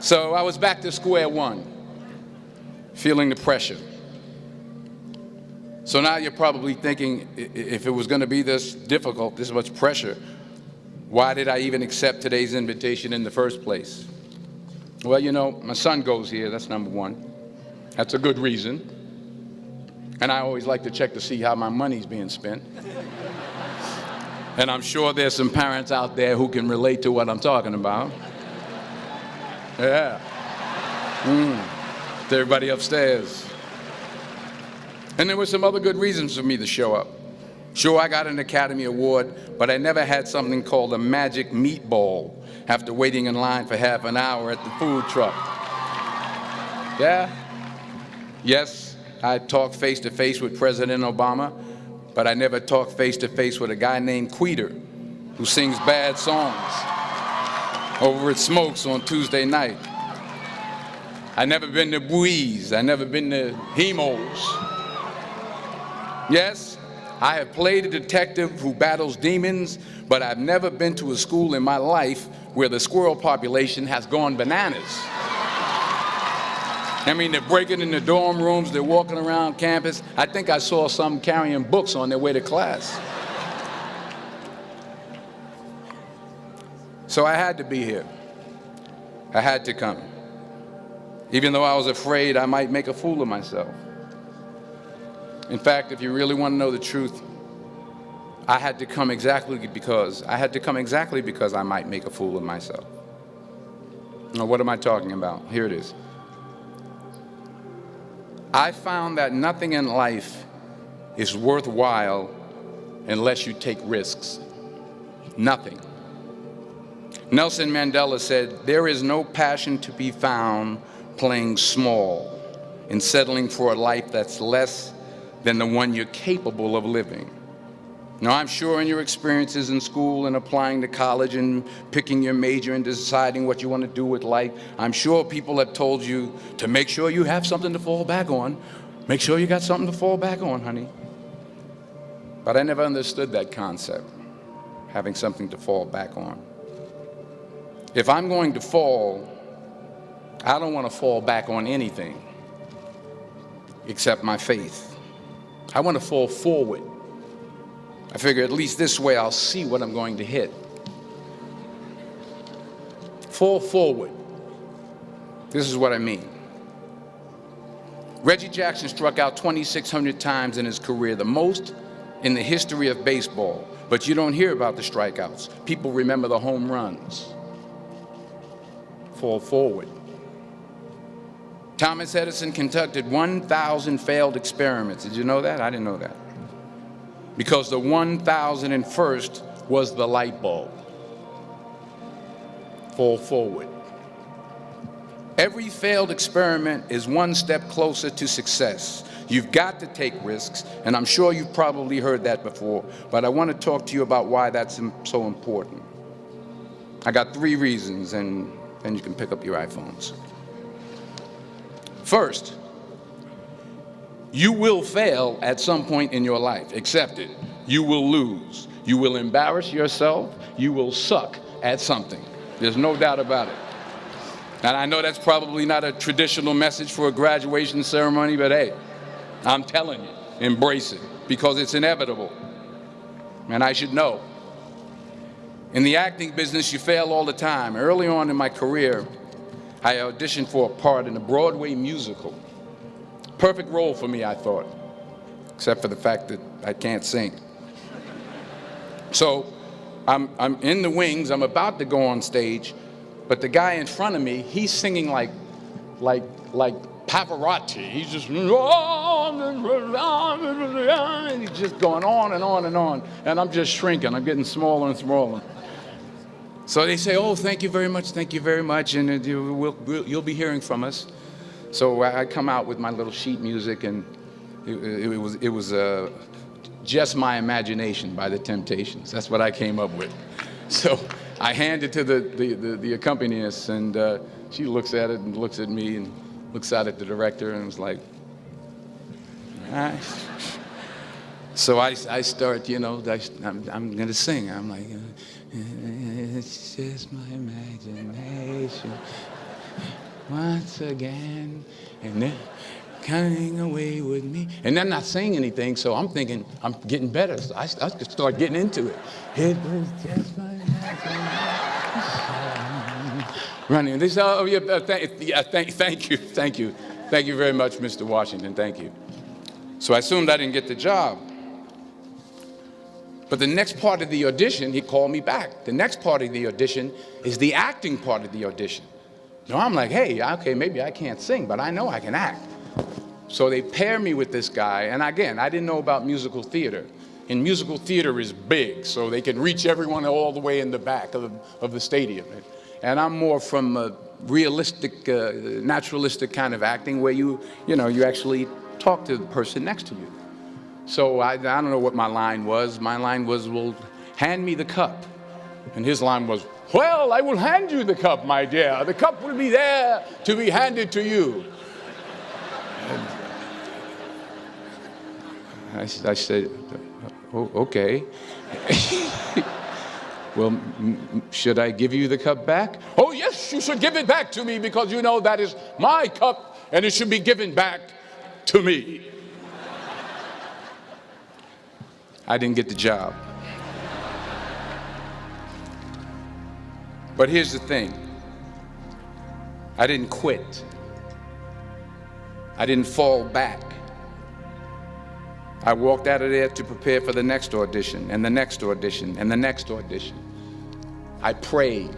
So I was back to square one, feeling the pressure. So now you're probably thinking, if it was going to be this difficult, this much pressure, why did I even accept today's invitation in the first place? Well, you know, my son goes here, that's number one. That's a good reason. And I always like to check to see how my money's being spent. And I'm sure there's some parents out there who can relate to what I'm talking about. Yeah. To everybody upstairs. And there were some other good reasons for me to show up. Sure, I got an Academy Award, but I never had something called a magic meatball after waiting in line for half an hour at the food truck. Yeah? Yes, I talked face-to-face with President Obama, but I never talked face-to-face with a guy named Queeter who sings bad songs over at Smokes on Tuesday night. I never been to Buies. I never been to Hemos. Yes, I have played a detective who battles demons, but I've never been to a school in my life where the squirrel population has gone bananas. I mean, they're breaking in the dorm rooms, they're walking around campus. I think I saw some carrying books on their way to class. So I had to be here. I had to come. Even though I was afraid I might make a fool of myself. In fact, if you really want to know the truth, I had to come exactly because I might make a fool of myself. Now, what am I talking about? Here it is. I found that nothing in life is worthwhile unless you take risks. Nothing. Nelson Mandela said, "There is no passion to be found playing small and settling for a life that's less than the one you're capable of living." Now, I'm sure in your experiences in school and applying to college and picking your major and deciding what you want to do with life, I'm sure people have told you to make sure you have something to fall back on. Make sure you got something to fall back on, honey. But I never understood that concept, having something to fall back on. If I'm going to fall, I don't want to fall back on anything except my faith. I want to fall forward. I figure at least this way I'll see what I'm going to hit. Fall forward. This is what I mean. Reggie Jackson struck out 2,600 times in his career, the most in the history of baseball. But you don't hear about the strikeouts. People remember the home runs. Fall forward. Thomas Edison conducted 1,000 failed experiments. Did you know that? I didn't know that. Because the 1,001st was the light bulb. Fall forward. Every failed experiment is one step closer to success. You've got to take risks, and I'm sure you've probably heard that before, but I want to talk to you about why that's so important. I got 3 reasons, and then you can pick up your iPhones. First, you will fail at some point in your life. Accept it. You will lose. You will embarrass yourself. You will suck at something. There's no doubt about it. And I know that's probably not a traditional message for a graduation ceremony, but hey, I'm telling you, embrace it, because it's inevitable. And I should know. In the acting business, you fail all the time. Early on in my career, I auditioned for a part in a Broadway musical. Perfect role for me, I thought, except for the fact that I can't sing. So I'm in the wings, I'm about to go on stage, but the guy in front of me, he's singing like Pavarotti. He's just, he's just going on and on and on, and I'm just shrinking, I'm getting smaller and smaller. So they say, "Oh, thank you very much, and you'll be hearing from us." So I come out with my little sheet music, and it was Just My Imagination by the Temptations. That's what I came up with. So I hand it to the accompanist, and she looks at it and looks at me and looks out at the director and was like, "All right." So I start, I'm going to sing. I'm like, "It's just my imagination. once again, and then coming away with me. And they're not saying anything, so I'm thinking I'm getting better. So I could start getting into it. It was just my running. They say, oh, yeah, thank you. Thank you very much, Mr. Washington. Thank you. So I assumed I didn't get the job. But the next part of the audition, he called me back. The next part of the audition is the acting part of the audition. So I'm like, hey, okay, maybe I can't sing, but I know I can act. So they pair me with this guy, and again, I didn't know about musical theater. And musical theater is big, so they can reach everyone all the way in the back of the stadium. And I'm more from a realistic, naturalistic kind of acting where you actually talk to the person next to you. So I don't know what my line was. My line was, well, hand me the cup. And his line was, well, I will hand you the cup, my dear. The cup will be there to be handed to you. I said, oh, okay. Well, should I give you the cup back? Oh, yes, you should give it back to me because you know that is my cup and it should be given back to me. I didn't get the job. But here's the thing. I didn't quit. I didn't fall back. I walked out of there to prepare for the next audition, and the next audition, and the next audition. I prayed.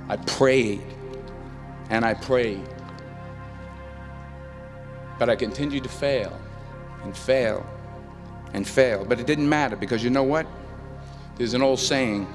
I prayed, and I prayed. But I continued to fail, and fail, and fail. But it didn't matter, because you know what? There's an old saying,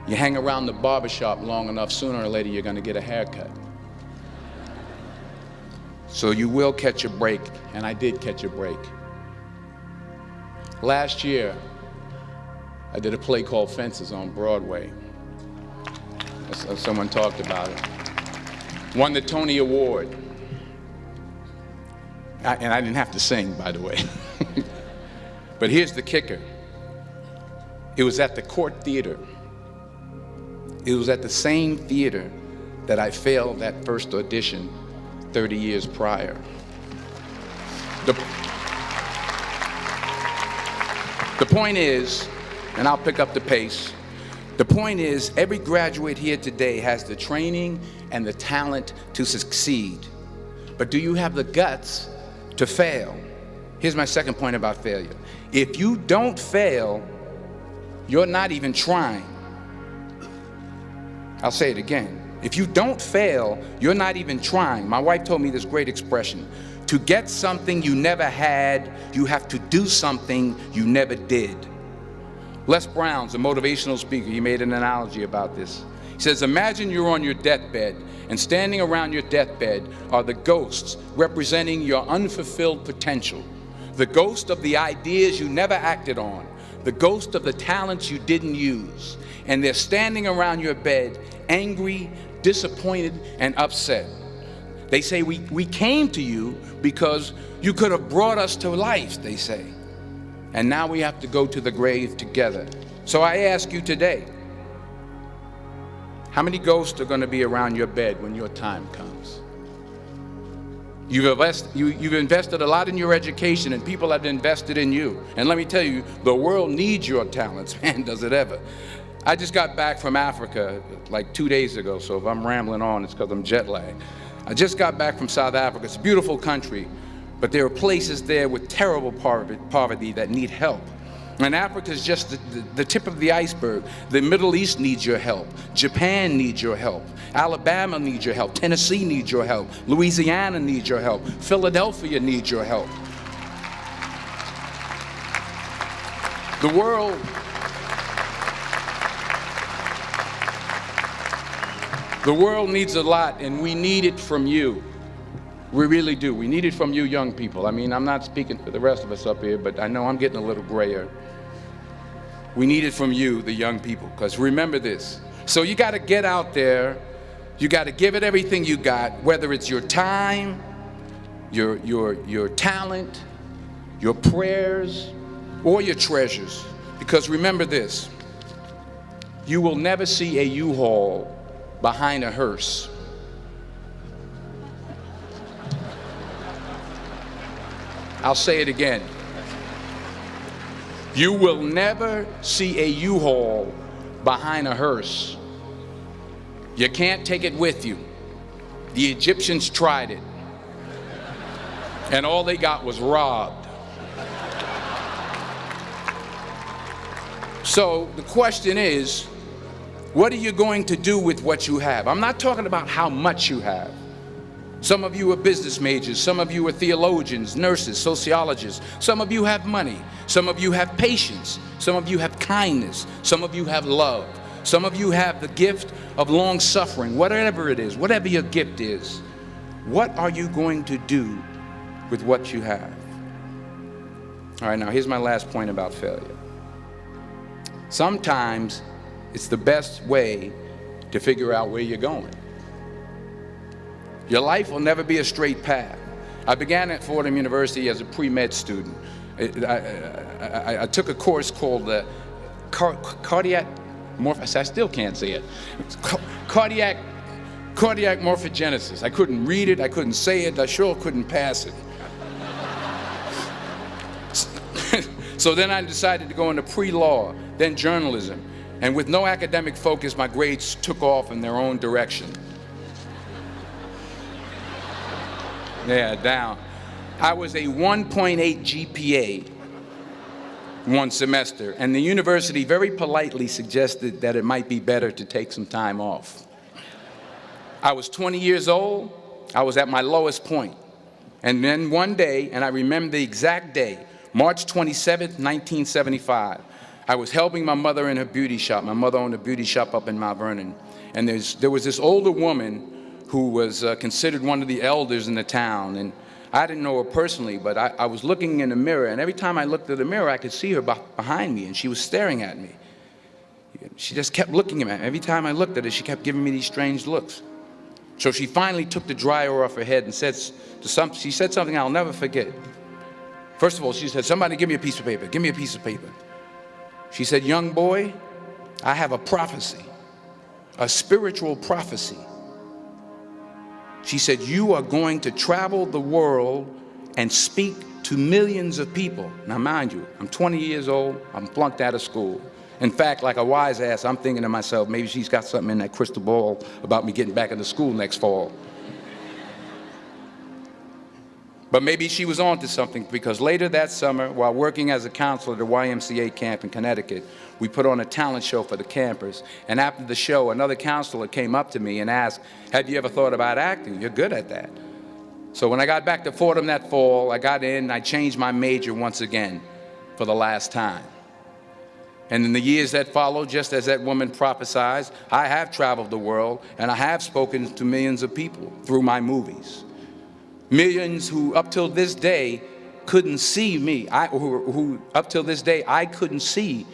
you hang around the barbershop long enough, sooner or later you're going to get a haircut. So you will catch a break, and I did catch a break. Last year, I did a play called Fences on Broadway. Someone talked about it. Won the Tony Award. And I didn't have to sing, by the way. But here's the kicker. It was at the Court Theater. It was at the same theater that I failed that first audition 30 years prior. The point is, and I'll pick up the pace, the point is every graduate here today has the training and the talent to succeed. But do you have the guts to fail? Here's my second point about failure. If you don't fail, you're not even trying. I'll say it again. If you don't fail, you're not even trying. My wife told me this great expression. To get something you never had, you have to do something you never did. Les Brown's a motivational speaker. He made an analogy about this. He says, imagine you're on your deathbed, and standing around your deathbed are the ghosts representing your unfulfilled potential. The ghost of the ideas you never acted on. The ghost of the talents you didn't use. And they're standing around your bed, angry, disappointed, and upset. They say, we came to you because you could have brought us to life, they say. And now we have to go to the grave together. So I ask you today, how many ghosts are going to be around your bed when your time comes? You've invested a lot in your education, and people have invested in you. And let me tell you, the world needs your talents, man, does it ever. I just got back from Africa like 2 days ago, so if I'm rambling on, it's because I'm jet lagged. I just got back from South Africa. It's a beautiful country, but there are places there with terrible poverty that need help. And Africa is just the tip of the iceberg. The Middle East needs your help. Japan needs your help. Alabama needs your help. Tennessee needs your help. Louisiana needs your help. Philadelphia needs your help. The world needs a lot, and we need it from you. We really do. We need it from you young people. I mean, I'm not speaking for the rest of us up here, but I know I'm getting a little grayer. We need it from you, the young people, because remember this. So you got to get out there. You got to give it everything you got, whether it's your time, your talent, your prayers, or your treasures. Because remember this. You will never see a U-Haul behind a hearse. I'll say it again. You will never see a U-Haul behind a hearse. You can't take it with you. The Egyptians tried it, and all they got was robbed. So the question is, what are you going to do with what you have? I'm not talking about how much you have. Some of you are business majors, some of you are theologians, nurses, sociologists. Some of you have money, some of you have patience, some of you have kindness, some of you have love. Some of you have the gift of long suffering, whatever it is, whatever your gift is. What are you going to do with what you have? All right, now here's my last point about failure. Sometimes it's the best way to figure out where you're going. Your life will never be a straight path. I began at Fordham University as a pre-med student. I took a course called cardiac morphogenesis. I still can't say it. Cardiac morphogenesis. I couldn't read it. I couldn't say it. I sure couldn't pass it. So then I decided to go into pre-law, then journalism. And with no academic focus, my grades took off in their own direction. Yeah, down. I was a 1.8 GPA one semester, and the university very politely suggested that it might be better to take some time off. I was 20 years old. I was at my lowest point. And then one day, and I remember the exact day, March 27th, 1975, I was helping my mother in her beauty shop. My mother owned a beauty shop up in Mount Vernon. And there was this older woman who was considered one of the elders in the town. And I didn't know her personally, but I was looking in the mirror, and every time I looked at the mirror, I could see her behind me, and she was staring at me. She just kept looking at me. Every time I looked at her, she kept giving me these strange looks. So she finally took the dryer off her head and she said something I'll never forget. First of all, she said, "Somebody give me a piece of paper. Give me a piece of paper." She said, "Young boy, I have a prophecy, a spiritual prophecy." She said, "You are going to travel the world and speak to millions of people." Now, mind you, I'm 20 years old. I'm flunked out of school. In fact, like a wise ass, I'm thinking to myself, maybe she's got something in that crystal ball about me getting back into school next fall. But maybe she was onto something, because later that summer, while working as a counselor at the YMCA camp in Connecticut, we put on a talent show for the campers. And after the show, another counselor came up to me and asked, "Have you ever thought about acting? You're good at that." So when I got back to Fordham that fall, I got in and I changed my major once again for the last time. And in the years that followed, just as that woman prophesied, I have traveled the world and I have spoken to millions of people through my movies. Millions who up till this day couldn't see me, who up till this day I couldn't see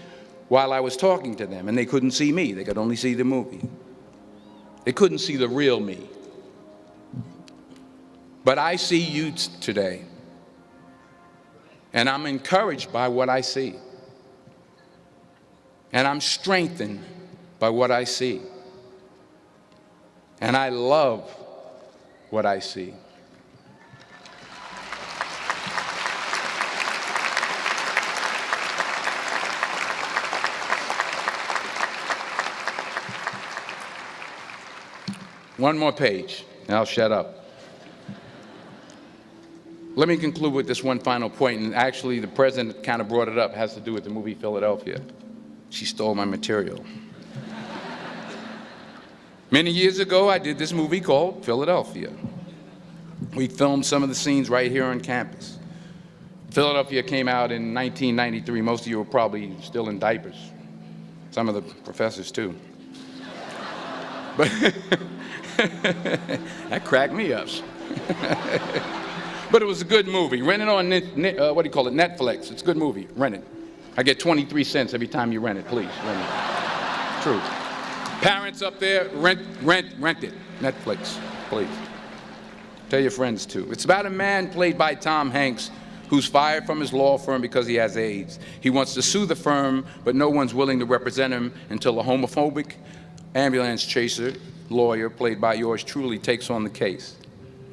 while I was talking to them, and they couldn't see me. They could only see the movie. They couldn't see the real me. But I see you today, and I'm encouraged by what I see. And I'm strengthened by what I see. And I love what I see. One more page, and I'll shut up. Let me conclude with this one final point, and actually the president kind of brought it up. It has to do with the movie Philadelphia. She stole my material. Many years ago, I did this movie called Philadelphia. We filmed some of the scenes right here on campus. Philadelphia came out in 1993. Most of you were probably still in diapers. Some of the professors, too. But that cracked me up. But it was a good movie. Rent it on, Netflix. It's a good movie. Rent it. I get 23 cents every time you rent it. Please, rent it. True. Parents up there, rent it. Netflix, please. Tell your friends, too. It's about a man played by Tom Hanks who's fired from his law firm because he has AIDS. He wants to sue the firm, but no one's willing to represent him until a homophobic ambulance chaser lawyer, played by yours truly, takes on the case.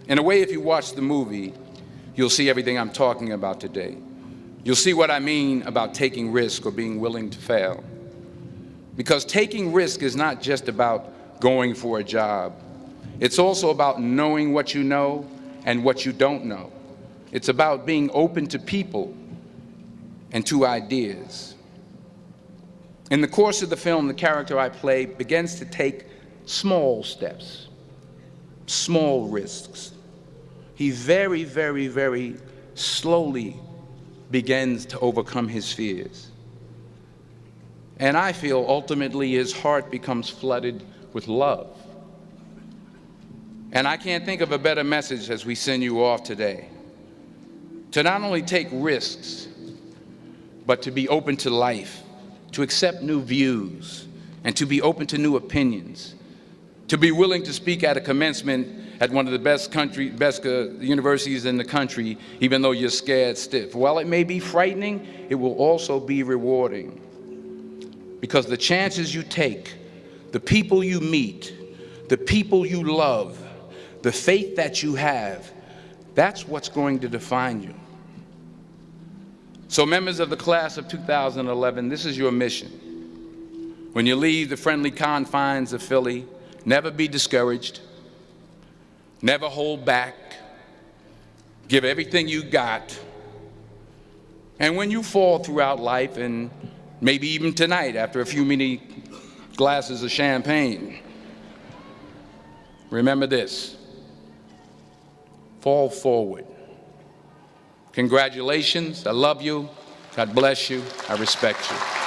In a way, if you watch the movie, you'll see everything I'm talking about today. You'll see what I mean about taking risk or being willing to fail. Because taking risk is not just about going for a job. It's also about knowing what you know and what you don't know. It's about being open to people and to ideas. In the course of the film, the character I play begins to take small steps, small risks. He very, very, very slowly begins to overcome his fears. And I feel ultimately his heart becomes flooded with love. And I can't think of a better message as we send you off today. To not only take risks, but to be open to life, to accept new views, and to be open to new opinions, to be willing to speak at a commencement at one of the best universities in the country, even though you're scared stiff. While it may be frightening, it will also be rewarding. Because the chances you take, the people you meet, the people you love, the faith that you have, that's what's going to define you. So members of the class of 2011, this is your mission. When you leave the friendly confines of Philly, never be discouraged, never hold back, give everything you got. And when you fall throughout life, and maybe even tonight after a few many glasses of champagne, remember this: fall forward. Congratulations, I love you, God bless you, I respect you.